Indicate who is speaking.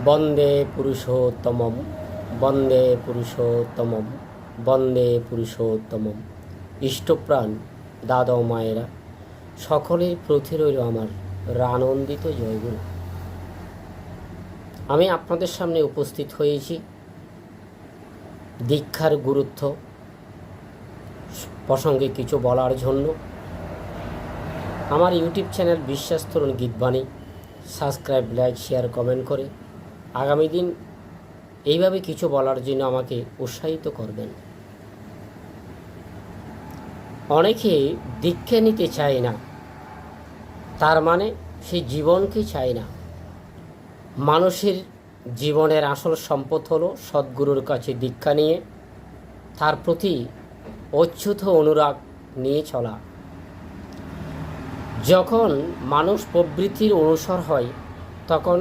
Speaker 1: বন্দে পুরুষোত্তমম, বন্দে পুরুষোত্তমম, বন্দে পুরুষোত্তমম। ইষ্টপ্রাণ দাদা ও মায়েরা, সকলের প্রতি রইল আমার আনন্দিত জয়গুরু। আমি আপনাদের সামনে উপস্থিত হয়েছি দীক্ষার গুরুত্ব প্রসঙ্গে কিছু বলার জন্য। আমার ইউটিউব চ্যানেল বিশ্বাস তরুণ গীতবাণী সাবস্ক্রাইব, লাইক, শেয়ার, কমেন্ট করে আগামী দিন এইভাবে কিছু বলার জন্য আমাকে উৎসাহিত করবেন। অনেকে দীক্ষা নিতে চায় না, তার মানে সে জীবনকে চায় না। মানুষের জীবনের আসল সম্পদ হলো সদ্গুরুর কাছে দীক্ষা নিয়ে তার প্রতি অচ্যুত অনুরাগ নিয়ে চলা। যখন মানুষ প্রবৃত্তির অনুসর হয় তখন